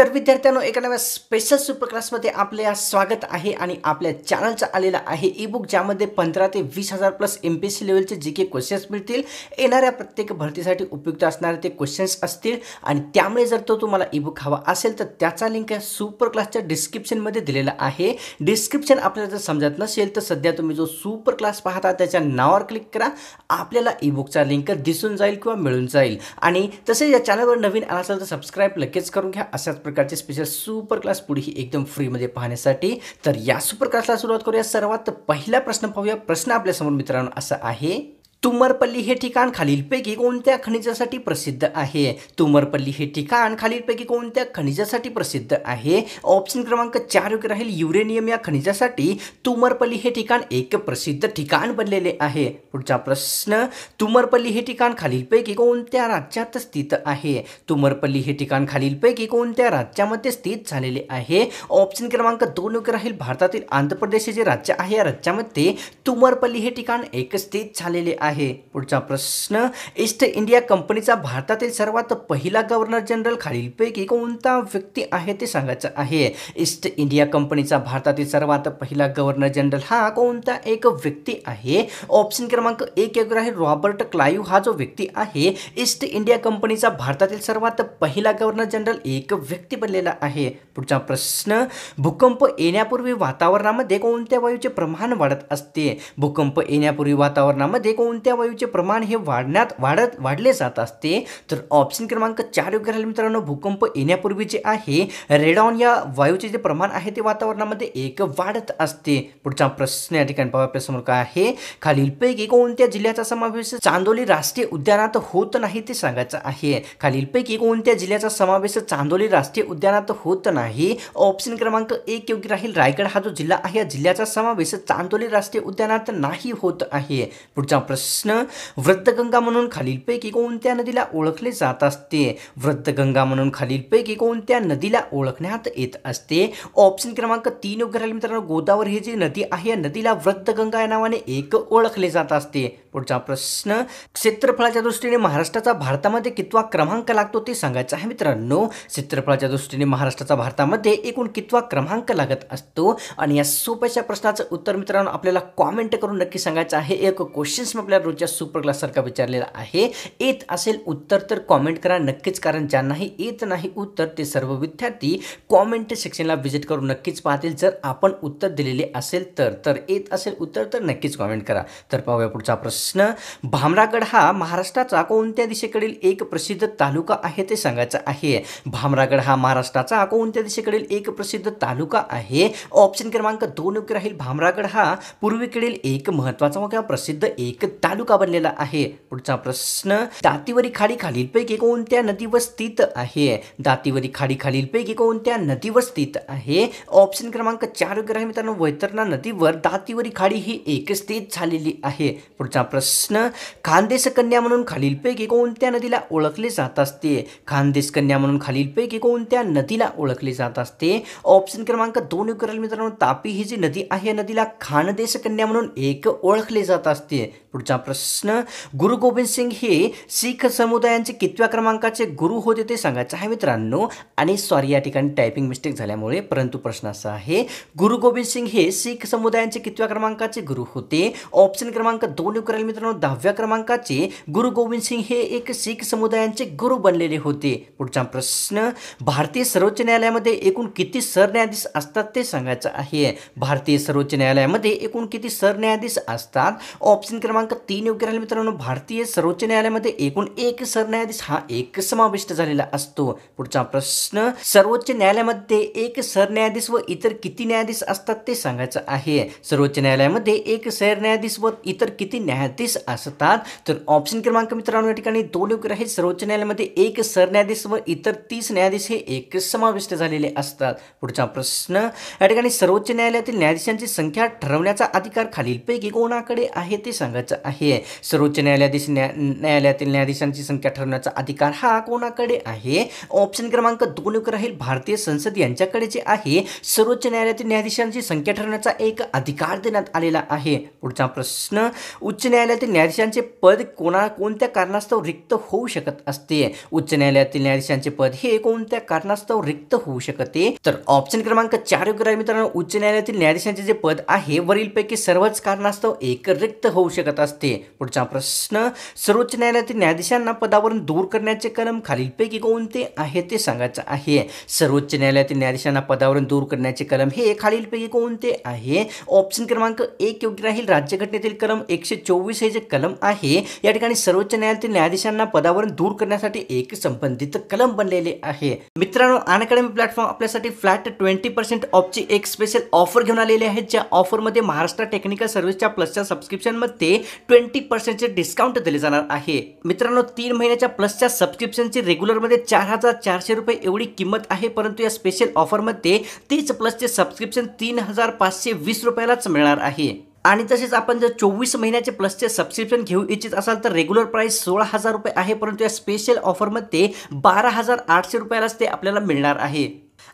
तर विद्यार्थ्यांनो एका नव्या स्पेशल सुपर क्लासमध्ये आपले स्वागत आहे आणि आपल्या चॅनलचा आलेला आहे ई-बुक ज्यामध्ये 15 ते 20,000 प्लस एमपीएससी लेवलचे जीके क्वेश्चन्स मिळतील। येणाऱ्या प्रत्येक भरतीसाठी उपयुक्त असणारे ते क्वेश्चन्स असतील आणि त्यामुळे जर तुम्हाला ई-बुक हवा असेल तर त्याचा लिंक या सुपर क्लासच्या डिस्क्रिप्शनमध्ये दिलेला आहे। डिस्क्रिप्शन आपल्याला जर समजत नसेल तर सध्या तुम्ही जो सुपर क्लास पाहता त्याच्या नावावर क्लिक करा, आपल्याला ई-बुकचा लिंक दिसून जाईल किंवा मिळून जाईल। आणि तसे या चॅनलवर नवीन असाल तर सबस्क्राइब लगेच करून घ्या अशाच प्रकारचे स्पेशल सुपर क्लास पुढेही एकदम फ्री मध्ये पाहण्यासाठी। तर या सुपर क्लासला सुरुवात करूया। सर्वात पहिला प्रश्न पाहूया। प्रश्न आपल्या समोर मित्रांनो असा आहे, तुमरपल्ली हे ठिकाण खालीलपैकी कोणत्या खनिजासाठी प्रसिद्ध आहे? तुमरपल्ली हे ठिकाण खालीलपैकी कोणत्या खनिजासाठी प्रसिद्ध आहे? ऑप्शन क्रमांक 4 योग्य राहील। युरेनियम या खनिजासाठी तुमरपल्ली हे ठिकाण एक प्रसिद्ध ठिकाण बनलेले आहे। पुढचा प्रश्न, तुमरपल्ली हे ठिकाण खालीलपैकी कोणत्या राज्यात स्थित आहे? तुमरपल्ली हे ठिकाण खालीलपैकी कोणत्या राज्यामध्ये स्थित झालेले आहे? ऑप्शन क्रमांक 2 योग्य राहील। भारतातील आंध्र प्रदेश हे जे राज्य आहे या राज्यामध्ये तुमरपल्ली हे ठिकाण एक स्थित झालेले आहे। पुढचा प्रश्न, ईस्ट इंडिया कंपनीचा भारतातील सर्वात पहिला गव्हर्नर जनरल खालीलपैकी कोणता व्यक्ती आहे ते सांगायचं आहे। ईस्ट इंडिया कंपनीचा भारतातील सर्वात पहिला गव्हर्नर जनरल हा कोणता एक व्यक्ती आहे? ऑप्शन क्रमांक 1 योग्य राहील। रॉबर्ट क्लाइव्ह हा जो व्यक्ती आहे ईस्ट इंडिया कंपनीचा भारतातील सर्वात पहिला गव्हर्नर जनरल एक व्यक्ती बनलेला आहे। पुढचा प्रश्न, भूकंप येण्यापूर्वी वातावरणामध्ये कोणत्या वायूचे प्रमाण वाढत असते? भूकंप येण्यापूर्वी वातावरणामध्ये कोणत्या वायूचे प्रमाण हे वाढले जात असते? तर ऑप्शन क्रमांक 4 योग्य राहील मित्रांनो। भूकंप येण्यापूर्वी जे आहे रेडॉन या वायूचे जे प्रमाण आहे ते वातावरणामध्ये एक वाढत असते। पुढचा प्रश्न या ठिकाणी पाहूया आपल्या समोर काय आहे, खालीलपैकी कोणत्या जिल्ह्याचा समावेश चांदोली राष्ट्रीय उद्यानात होत नाही ते सांगायचं आहे। खालीलपैकी कोणत्या जिल्ह्याचा समावेश चांदोली राष्ट्रीय उद्यानात होत नाही? ऑप्शन क्रमांक 1 योग्य राहील। रायगड हा जो जिल्हा आहे या जिल्ह्याचा समावेश चांदोली राष्ट्रीय उद्यानात नाही होत आहे। पुढचा प्रश्न, वृद्धगंगा म्हणून खालीलपैकी कोणत्या नदीला ओळखले जात असते? वृद्धगंगा म्हणून खालीलपैकी कोणत्या नदीला ओळखण्यात येत असते? ऑप्शन क्रमांक 3 योग्य राहील मित्रांनो। गोदावरी ही जी नदी आहे या नदीला वृद्धगंगा या नावाने एक ओळखले जात असते। पुढचा प्रश्न, क्षेत्रफळाच्या दृष्टीने महाराष्ट्राचा भारतामध्ये कितवा क्रमांक लागतो ते सांगायचं आहे मित्रांनो। क्षेत्रफळाच्या दृष्टीने महाराष्ट्राचा भारतामध्ये एकूण कितवा क्रमांक लागत असतो? आणि या सोप्याशा प्रश्नाचं उत्तर मित्रांनो आपल्याला कॉमेंट करून नक्की सांगायचं आहे। एक क्वेश्चन्स आपल्या रोजच्या सुपर क्लास सारखा विचारलेला आहे, येत असेल उत्तर तर कॉमेंट करा नक्कीच, कारण ज्यांनाही येत नाही उत्तर ते सर्व विद्यार्थी कॉमेंट सेक्शनला व्हिजिट करून नक्कीच पाहतील। जर आपण उत्तर दिलेले असेल तर येत असेल उत्तर तर नक्कीच कॉमेंट करा। तर पाहूया पुढचा प्रश्न, भामरागड हा महाराष्ट्राचा कोणत्या दिशेकडील एक प्रसिद्ध तालुका आहे ते सांगायचं आहे। भामरागड हा महाराष्ट्राचा कोणत्या दिशेकडील एक प्रसिद्ध तालुका आहे? ऑप्शन क्रमांक 2 योग्य राहील। भामरागड हा पूर्वेकडील एक महत्त्वाचा किंवा प्रसिद्ध एक तालुका बनलेला आहे। पुढचा प्रश्न, दातीवरी खाडी खालीलपैकी कोणत्या नदीवर स्थित आहे? दातीवरी खाडी खालीलपैकी कोणत्या नदीवर स्थित आहे? ऑप्शन क्रमांक 4 योग्य राहील मित्रांनो। वैतरणा नदीवर दातीवरी खाडी ही एक स्थित झालेली आहे। पुढचा प्रश्न, खानदेश कन्या म्हणून खालीलपैकी कोणत्या नदीला ओळखले जात असते? खानदेश कन्या म्हणून खालीलपैकी कोणत्या नदीला ओळखले जात असते? ऑप्शन क्रमांक 2 योग्य राहील मित्रांनो। तापी ही जी नदी आहे या नदीला खानदेश कन्या म्हणून एक ओळखले जात असते। पुढचा प्रश्न, गुरु गोबिंद सिंग हे शीख समुदायांचे कितव्या क्रमांकाचे गुरु होते ते सांगायचं आहे मित्रांनो। आणि सॉरी या ठिकाणी टायपिंग मिस्टेक झाल्यामुळे, परंतु प्रश्न असा आहे, गुरु गोबिंद सिंग हे शीख समुदायांचे कितव्या क्रमांकाचे गुरु होते? ऑप्शन क्रमांक 2 योग्य राहील मित्रांनो। 10व्या क्रमांकाचे गुरु गोबिंद सिंग हे एक शीख समुदायांचे गुरु बनलेले होते। पुढचा प्रश्न, भारतीय सर्वोच्च न्यायालयामध्ये एकूण किती सरन्यायाधीश असतात ते सांगायचं आहे। भारतीय सर्वोच्च न्यायालयामध्ये एकूण किती सरन्यायाधीश असतात? ऑप्शन क्रमांक 3 योग्य राहील मित्रांनो। भारतीय सर्वोच्च न्यायालयामध्ये एकूण एक सरन्यायाधीश हा एक समाविष्ट झालेला असतो। पुढचा प्रश्न, सर्वोच्च न्यायालयामध्ये एक सरन्यायाधीश व इतर किती न्यायाधीश असतात ते सांगायचं आहे। सर्वोच्च न्यायालयामध्ये एक सरन्यायाधीश व इतर किती न्यायाधीश असतात? तर ऑप्शन क्रमांक मित्रांनो या ठिकाणी 2 योग्य राहील। सर्वोच्च न्यायालयामध्ये एक सरन्यायाधीश व इतर 30 न्यायाधीश हे एक समाविष्ट झालेले असतात। पुढचा प्रश्न, या ठिकाणी सर्वोच्च न्यायालयातील न्यायाधीशांची संख्या ठरवण्याचा अधिकार खालीलपैकी कोणाकडे आहे ते सांगायचं आहे। सर्वोच्च न्यायालयातील न्यायाधीशांची संख्या ठरवण्याचा अधिकार हा कोणाकडे आहे? ऑप्शन क्रमांक 2 योग्य राहील। भारतीय संसद यांच्याकडे जे आहे सर्वोच्च न्यायालयातील न्यायाधीशांची संख्या ठरवण्याचा एक अधिकार देण्यात आलेला आहे। पुढचा प्रश्न, उच्च न्यायालयातील न्यायाधीशांचे पद कोणत्या कारणास्तव रिक्त होऊ शकत असते? उच्च न्यायालयातील न्यायाधीशांचे पद हे कोणत्या कारणास्तव रिक्त होऊ शकते? तर ऑप्शन क्रमांक 4 योग्य राहील मित्रांनो. उच्च न्यायालयातील न्यायाधीशांचे जे पद आहे वरीलपैकी सर्वच कारणास्तव एक रिक्त होऊ शकत असते. पुढचा प्रश्न, सर्वोच्च न्यायालयातील न्यायाधीशांना पदावरून दूर करण्याचे कलम खालीलपैकी कोणते आहे ते सांगायचं आहे. सर्वोच्च न्यायालयातील न्यायाधीशांना पदावरून दूर करण्याचे कलम हे खालीलपैकी कोणते आहे? ऑप्शन क्रमांक 1 योग्य राहील. राज्यघटनेतील कलम 124 हे जे कलम आहे या ठिकाणी सर्वोच्च न्यायालयातील न्यायाधीशांना पदावरून दूर करण्यासाठी एक संबंधित कलम बनलेले आहे. मित्रांनो, अनअकॅडमी प्लॅटफॉर्म आपल्यासाठी फ्लॅट 20% ऑफची एक स्पेशल ऑफर घेऊन आलेली आहे. ज्या ऑफरमध्ये महाराष्ट्र टेक्निकल सर्व्हिसच्या प्लसच्या सबस्क्रिप्शनमध्ये 20% डिस्काउंट दिले जाणार आहे. मित्रांनो, 3 महिन्याच्या प्लसच्या सबस्क्रिप्शनची रेग्युलरमध्ये 4,400 रुपये एवढी किंमत आहे, परंतु या स्पेशल ऑफरमध्ये तीच प्लसचे सबस्क्रिप्शन 3,520 रुपयालाच मिळणार आहे. आणि तसेच आपण जर 24 महिन्याचे प्लसचे सबस्क्रिप्शन घेऊ इच्छित असाल तर रेग्युलर प्राइस 16,000 रुपये आहे, परंतु या स्पेशल ऑफरमध्ये 12,800 रुपयालाच ते आपल्याला मिळणार आहे.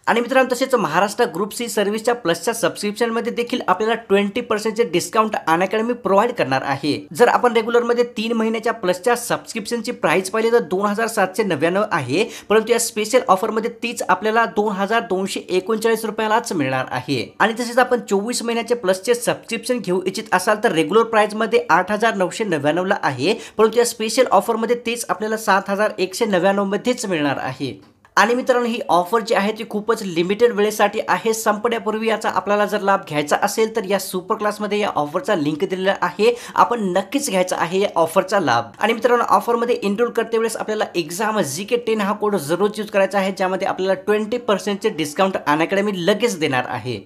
आणि मित्रांनो, तसेच महाराष्ट्र ग्रुप सी सर्व्हिसच्या प्लसच्या सबस्क्रिप्शनमध्ये देखील आपल्याला 20% डिस्काउंट अनअकॅडमी प्रोव्हाइड करणार आहे. जर आपण रेग्युलरमध्ये 3 महिन्याच्या प्लसच्या सबस्क्रिप्शनची प्राइस पाहिली तर 2,799 आहे, परंतु या स्पेशल ऑफरमध्ये तीच आपल्याला 2,239 रुपयालाच मिळणार आहे. आणि तसेच आपण 24 महिन्याचे प्लसचे सबस्क्रिप्शन घेऊ इच्छित असाल तर रेग्युलर प्राइसमध्ये 8,999 ला आहे, परंतु या स्पेशल ऑफरमध्ये तेच आपल्याला 7,199 मध्येच मिळणार आहे. आणि मित्रांनो, ही ऑफर जी आहे ती खूपच लिमिटेड वेळेसाठी आहे. संपण्यापूर्वी याचा आपल्याला जर लाभ घ्यायचा असेल तर या सुपर क्लासमध्ये या ऑफरचा लिंक दिलेला आहे, आपण नक्कीच घ्यायचा आहे या ऑफरचा लाभ. आणि मित्रांनो, ऑफरमध्ये एनरोल करते वेळेस आपल्याला एक्झाम GK10 हा कोड जरूर यूज करायचा आहे, ज्यामध्ये आपल्याला 20% डिस्काउंट अनअकॅडमी लगेच देणार आहे.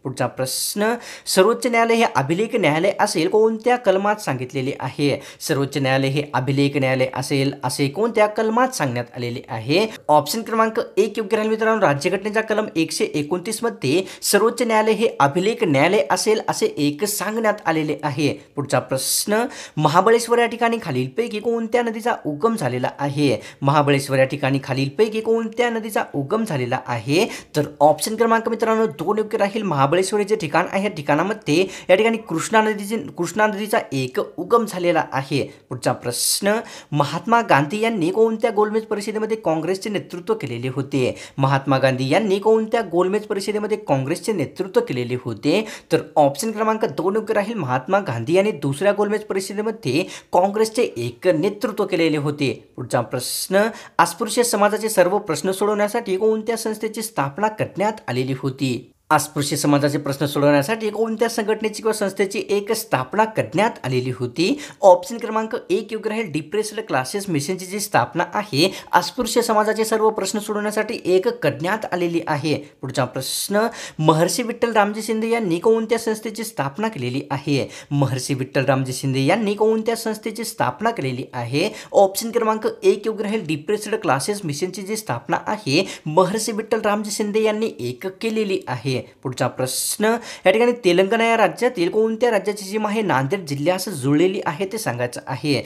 पुढचा प्रश्न, सर्वोच्च न्यायालय हे अभिलेख न्यायालय असेल कोणत्या कलमात सांगितलेले आहे? सर्वोच्च न्यायालय हे अभिलेख न्यायालय असेल असे कोणत्या कलमात सांगण्यात आलेले आहे? ऑप्शन क्रमांक 1 योग्य राहील मित्रांनो. राज्यघटनेच्या कलम 129 मध्ये सर्वोच्च न्यायालय हे अभिलेख न्यायालय असेल असे एक सांगण्यात आलेले आहे. पुढचा प्रश्न, महाबळेश्वर या ठिकाणी खालीलपैकी कोणत्या नदीचा उगम झालेला आहे? महाबळेश्वर या ठिकाणी खालीलपैकी कोणत्या नदीचा उगम झालेला आहे? तर ऑप्शन क्रमांक मित्रांनो 2 योग्य राहील. महाबळेश्वर जे ठिकाण आहे ठिकाणामध्ये या ठिकाणी कृष्णा नदीचा एक उगम झालेला आहे. पुढचा प्रश्न, महात्मा गांधी यांनी कोणत्या गोलमेज परिषदेमध्ये काँग्रेसचे नेतृत्व केलेले होते? महात्मा गांधी यांनी कोणत्या गोलमेज परिषदेमध्ये काँग्रेसचे नेतृत्व केलेले होते? तर ऑप्शन क्रमांक 2 योग्य राहील. महात्मा गांधी यांनी दुसऱ्या गोलमेज परिषदेमध्ये काँग्रेसचे एक नेतृत्व केलेले होते. पुढचा प्रश्न, अस्पृश्य समाजाचे सर्व प्रश्न सोडवण्यासाठी कोणत्या संस्थेची स्थापना करण्यात आलेली होती? अस्पृश्य समाजाचे प्रश्न सोडवण्यासाठी कोणत्या संघटनेची किंवा संस्थेची एक स्थापना करण्यात आलेली होती? ऑप्शन क्रमांक 1 योग्य राहील. डिप्रेस्ड क्लासेस मिशनची जी स्थापना आहे अस्पृश्य समाजाचे सर्व प्रश्न सोडवण्यासाठी एक करण्यात आलेली आहे. पुढचा प्रश्न, महर्षी विठ्ठल रामजी शिंदे यांनी कोणत्या संस्थेची स्थापना केलेली आहे? महर्षी विठ्ठल रामजी शिंदे यांनी कोणत्या संस्थेची स्थापना केलेली आहे? ऑप्शन क्रमांक 1 योग्य राहील. डिप्रेस्ड क्लासेस मिशनची जी स्थापना आहे महर्षी विठ्ठल रामजी शिंदे यांनी एक केलेली आहे. पुढचा प्रश्न, या ठिकाणी तेलंगणा या राज्यातील कोणत्या राज्याची सीमा आहे नांदेड जिल्ह्यास जुळलेली आहे ते सांगायचं आहे.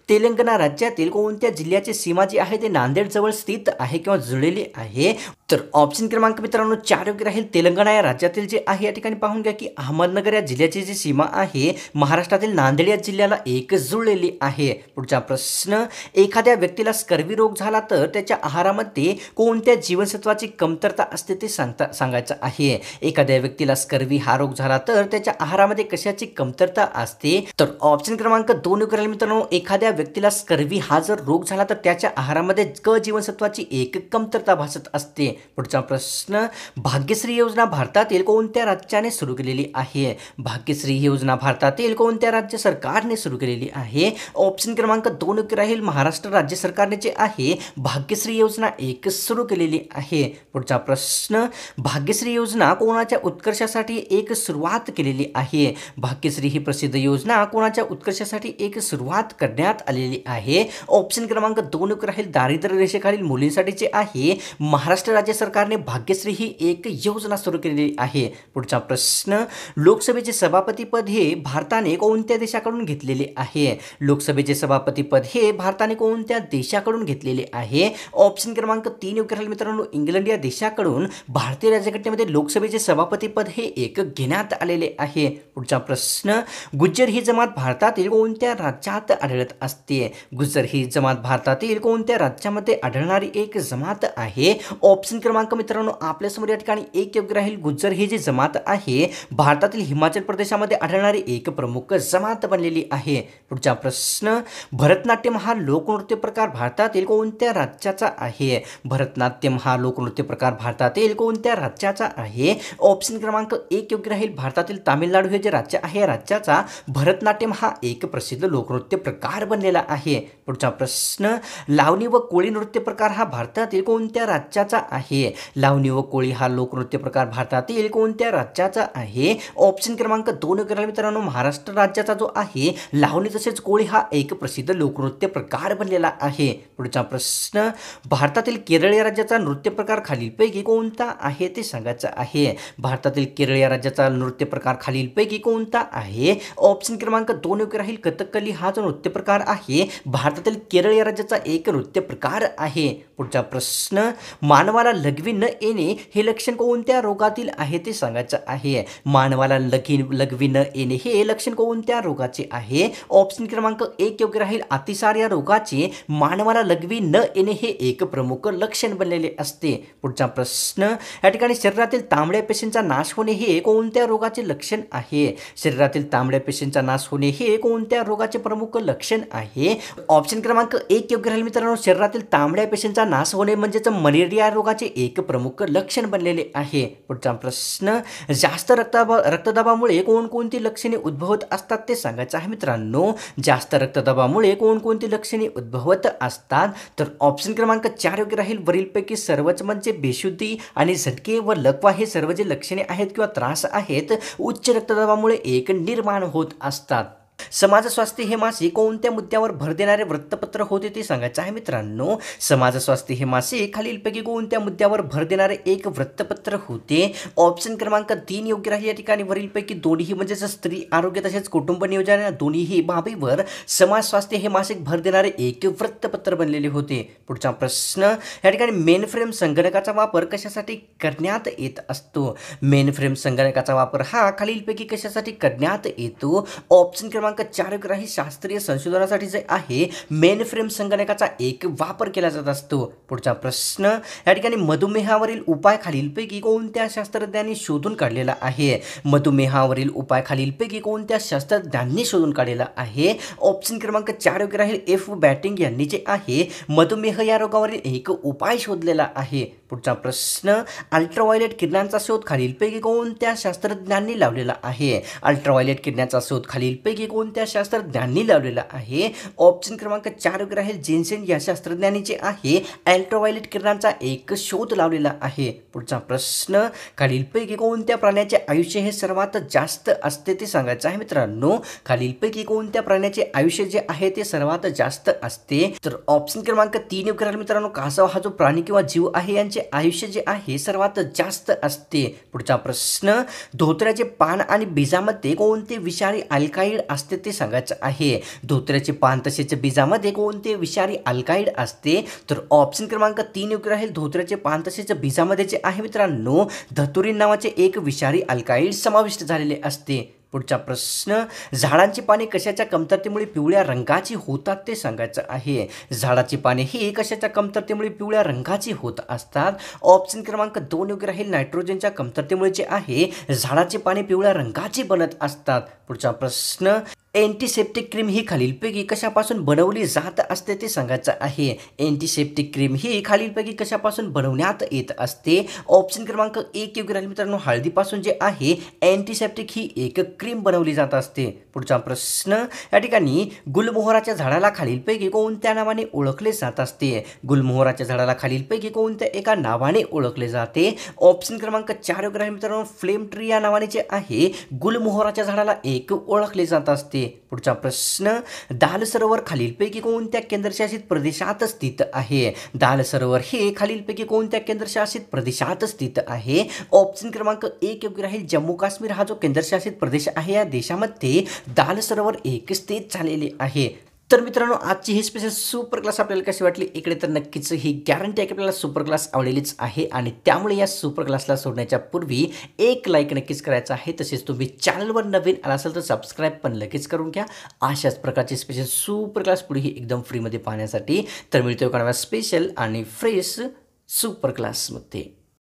तेलंगणा राज्यातील कोणत्या जिल्ह्याची सीमा जी आहे ते नांदेड जवळ स्थित आहे किंवा जुळलेली आहे? तर ऑप्शन क्रमांक मित्रांनो 4 योग्य राहील. तेलंगणा या राज्यातील जे आहे या ठिकाणी पाहून घ्या की अहमदनगर या जिल्ह्याची जी सीमा आहे महाराष्ट्रातील नांदेड या जिल्ह्याला एक जुळलेली आहे. पुढचा प्रश्न, एखाद्या व्यक्तीला स्कर्वी रोग झाला तर त्याच्या आहारामध्ये कोणत्या जीवनसत्वाची कमतरता असते ते सांगायचं आहे. एखाद्या व्यक्तीला स्कर्वी हा रोग झाला तर त्याच्या आहारामध्ये कशाची कमतरता असते? तर ऑप्शन क्रमांक 2 योग्य राहील मित्रांनो. एखाद्या व्यक्तीला स्कर्वी हा जर रोग झाला तर त्याच्या आहारामध्ये क जीवनसत्वाची एक कमतरता भासत असते. पुढचा प्रश्न, भाग्यश्री योजना भारतातील कोणत्या राज्याने सुरू केलेली आहे? भाग्यश्री योजना भारतातील कोणत्या राज्य सरकारने सुरू केलेली आहे? ऑप्शन क्रमांक 2 योग्य राहील. महाराष्ट्र राज्य सरकारने जे आहे भाग्यश्री योजना एक सुरू केलेली आहे. पुढचा प्रश्न, भाग्यश्री योजना कोणाच्या उत्कर्षासाठी एक सुरुवात केलेली आहे? भाग्यश्री ही प्रसिद्ध योजना कोणाच्या उत्कर्षासाठी एक सुरुवात करण्यात आलेली आहे? ऑप्शन क्रमांक 2 योग्य राहील. दारिद्र्य रेषेखालील मुलींसाठी जे आहे महाराष्ट्र राज्य सरकारने भाग्यश्री ही एक योजना सुरू केलेली आहे. पुढचा प्रश्न, लोकसभेचे सभापती पद हे भारताने कोणत्या देशाकडून घेतलेले आहे? लोकसभेचे सभापती पद हे भारताने कोणत्या देशाकडून घेतलेले आहे? ऑप्शन क्रमांक 3 योग्य राहील मित्रांनो. इंग्लंड या देशाकडून भारतीय राज्यघटनेमध्ये राज्यामध्ये लोकसभेचे सभापती पद हे एक घेण्यात आलेले आहे. पुढचा प्रश्न, गुज्जर ही जमात भारतातील कोणत्या राज्यात आढळत असते? गुज्जर ही जमात भारतातील कोणत्या राज्यामध्ये आढळणारी एक जमात आहे? ऑप्शन क्रमांक मित्रांनो आपल्यासमोर या ठिकाणी एक योग्य राहील. गुज्जर ही जी जमात आहे भारतातील हिमाचल प्रदेशामध्ये आढळणारी एक प्रमुख जमात बनलेली आहे. पुढचा प्रश्न, भरतनाट्यम हा लोकनृत्य प्रकार भारतातील कोणत्या राज्याचा आहे? भरतनाट्यम हा लोकनृत्य प्रकार भारतातील कोणत्या राज्याचा आहे? ऑप्शन क्रमांक एक योग्य राहील. भारतातील तामिळनाडू हे जे राज्य आहे राज्याचा भरतनाट्यम हा एक प्रसिद्ध लोकनृत्य प्रकार बनलेला आहे. पुढचा प्रश्न, लावणी व कोळी नृत्य प्रकार हा भारतातील कोणत्या राज्याचा आहे? लावणी व कोळी हा लोकनृत्य प्रकार भारतातील कोणत्या राज्याचा आहे? ऑप्शन क्रमांक 2 योग्य राहील मित्रांनो. महाराष्ट्र राज्याचा जो आहे लावणी तसेच कोळी हा एक प्रसिद्ध लोकनृत्य प्रकार बनलेला आहे. पुढचा प्रश्न, भारतातील केरळ या राज्याचा नृत्य प्रकार खालीलपैकी कोणता आहे ते सांगायचं आहे. भारतातील केरळ या राज्याचा नृत्य प्रकार खालीलपैकी कोणता आहे? ऑप्शन क्रमांक 2 योग्य राहील. कथकली हा जो नृत्य प्रकार आहे भारतातील केरळ या राज्याचा एक नृत्य प्रकार आहे. पुढचा प्रश्न, मानवाला लघवी न येणे हे लक्षण कोणत्या रोगातील आहे ते सांगायचं आहे. मानवाला लघवी न येणे हे लक्षण कोणत्या रोगाचे आहे? ऑप्शन क्रमांक 1 योग्य राहील. अतिसार या रोगाचे मानवाला लघवी न येणे हे एक प्रमुख लक्षण बनलेले असते. पुढचा प्रश्न, या ठिकाणी शरीरातील तांबड्या पेशींचा नाश होणे हे कोणत्या रोगाचे लक्षण आहे? शरीरातील तांबड्या पेशींचा नाश होणे हे कोणत्या रोगाचे प्रमुख लक्षण आहे? ऑप्शन क्रमांक 1 योग्य राहील मित्रांनो. शरीरातील तांबड्या पेशींचा नाश होणे म्हणजेच मलेरिया रोगाचे एक प्रमुख लक्षण बनलेले आहे. पुढचा प्रश्न, जास्त रक्तदाबामुळे कोणकोणती लक्षणे उद्भवत असतात ते सांगायचं आहे मित्रांनो. जास्त रक्तदाबामुळे कोणकोणती लक्षणे उद्भवत असतात? तर ऑप्शन क्रमांक 4 योग्य राहील. वरीलपैकी सर्वच म्हणजे बेशुद्धी आणि झटके व लकवा हे सर्व जे लक्षणे आहेत किंवा त्रास आहेत उच्च रक्तदाबामुळे एक निर्माण होत असतात. समाज स्वास्थ्य हे मासिक कोणत्या मुद्द्यावर भर देणारे वृत्तपत्र होते ते सांगायचं आहे मित्रांनो. समाज स्वास्थ्य हे मासिक खालीलपैकी कोणत्या मुद्द्यावर भर देणारे एक वृत्तपत्र होते? ऑप्शन क्रमांक 3 योग्य राहील. या ठिकाणी वरीलपैकी दोन्ही म्हणजेच स्त्री आरोग्य तसेच कुटुंब नियोजन या दोन्ही बाबीवर समाज स्वास्थ्य हे मासिक भर देणारे एक वृत्तपत्र बनलेले होते. पुढचा प्रश्न, या ठिकाणी मेन फ्रेम संगणकाचा वापर कशासाठी करण्यात येत असतो? मेन फ्रेम संगणकाचा वापर हा खालीलपैकी कशासाठी करण्यात येतो? ऑप्शन क्रमांक 4 योग्य राहील. शास्त्रीय संशोधनासाठी जे आहे मेन फ्रेम संगणकाचा एक वापर केला जात असतो. पुढचा प्रश्न, या ठिकाणी मधुमेहावरील उपाय खालीलपैकी कोणत्या शास्त्रज्ञांनी शोधून काढलेला आहे? मधुमेहावरील उपाय खालीलपैकी कोणत्या शास्त्रज्ञांनी शोधून काढलेला आहे? ऑप्शन क्रमांक 4 योग्य राहील. एफ बॅटिंग यांनी जे आहे मधुमेह या रोगावरील एक उपाय शोधलेला आहे. पुढचा प्रश्न, अल्ट्राव्हायोलेट किरणांचा शोध खालीलपैकी कोणत्या शास्त्रज्ञांनी लावलेला आहे? अल्ट्राव्हायोलेट किरणांचा शोध खालीलपैकी कोणत्या शास्त्रज्ञांनी लावलेला आहे? ऑप्शन क्रमांक 4 योग्य राहील. जेन्सेन या शास्त्रज्ञांनी जे आहे अल्ट्राव्हायोलेट किरणांचा एक शोध लावलेला आहे. पुढचा प्रश्न, खालीलपैकी कोणत्या प्राण्याचे आयुष्य हे सर्वात जास्त असते ते सांगायचं आहे मित्रांनो. खालीलपैकी कोणत्या प्राण्याचे आयुष्य जे आहे ते सर्वात जास्त असते? तर ऑप्शन क्रमांक 3 योग्य राहील मित्रांनो. कासव हा जो प्राणी किंवा जीव आहे यांचे आयुष्य जे आहे सर्वात जास्त असते. पुढचा प्रश्न, धोत्र्याचे पान आणि बीजामध्ये कोणते विषारी अल्काइड असते ते सांगायचं आहे. धोत्र्याचे पान तसेच बीजामध्ये कोणते विषारी अल्काइड असते? तर ऑप्शन क्रमांक 3 योग्य राहील. धोत्र्याचे पान तसेच बीजामध्ये जे आहे मित्रांनो धतुरीन नावाचे एक विषारी अल्काइड समाविष्ट झालेले असते. पुढचा प्रश्न, झाडांची पाने कशाच्या कमतरतेमुळे पिवळ्या रंगाची होतात ते सांगायचं आहे. झाडाची पाने ही कशाच्या कमतरतेमुळे पिवळ्या रंगाची होत असतात? ऑप्शन क्रमांक 2 योग्य राहील. नायट्रोजनच्या कमतरतेमुळे जे आहे झाडाची पाने पिवळ्या रंगाची बनत असतात. पुढचा प्रश्न, एंटीसेप्टिक क्रीम ही खालीलपैकी कशापासून बनवली जात असते ते सांगायचं आहे. एंटीसेप्टिक क्रीम ही खालीलपैकी कशापासून बनवण्यात येत असते? ऑप्शन क्रमांक 1 योग्य राहील मित्रांनो. हळदीपासून जे आहे एंटीसेप्टिक ही एक क्रीम बनवली जात असते. पुढचा प्रश्न, या ठिकाणी गुलमोहराच्या झाडाला खालीलपैकी कोणत्या नावाने ओळखले जात असते? गुलमोहराच्या झाडाला खालीलपैकी कोणत्या एका नावाने ओळखले जाते? ऑप्शन क्रमांक 4 योग्य राहील मित्रांनो. फ्लेम ट्री या नावाने जे आहे गुलमोहराच्या झाडाला एक ओळखले जात असते. पुढचा प्रश्न, दाल सरोवर खालीलपैकी कोणत्या केंद्रशासित प्रदेशात स्थित आहे? दाल सरोवर हे खालीलपैकी कोणत्या केंद्रशासित प्रदेशात स्थित आहे? ऑप्शन क्रमांक 1 योग्य राहील. जम्मू काश्मीर हा जो केंद्रशासित प्रदेश आहे या देशामध्ये दाल सरोवर एक स्थित झालेले आहे. तर मित्रांनो, आजची ही स्पेशल सुपर क्लास आपल्याला कशी वाटली इकडे तर नक्कीच ही गॅरंटी आहे की आपल्याला सुपर क्लास आवडलेलीच आहे आणि त्यामुळे या सुपर क्लासला सोडण्याच्या पूर्वी एक लाईक नक्कीच करायचा आहे. तसेच तुम्ही चॅनलवर नवीन आला असाल तर सबस्क्राईब पण लगेच करून घ्या. अशाच प्रकारचे स्पेशल सुपर क्लास पुढेही एकदम फ्रीमध्ये पाहण्यासाठी. तर मिळतोय एका नव्या स्पेशल आणि फ्रेश सुपर क्लासमध्ये.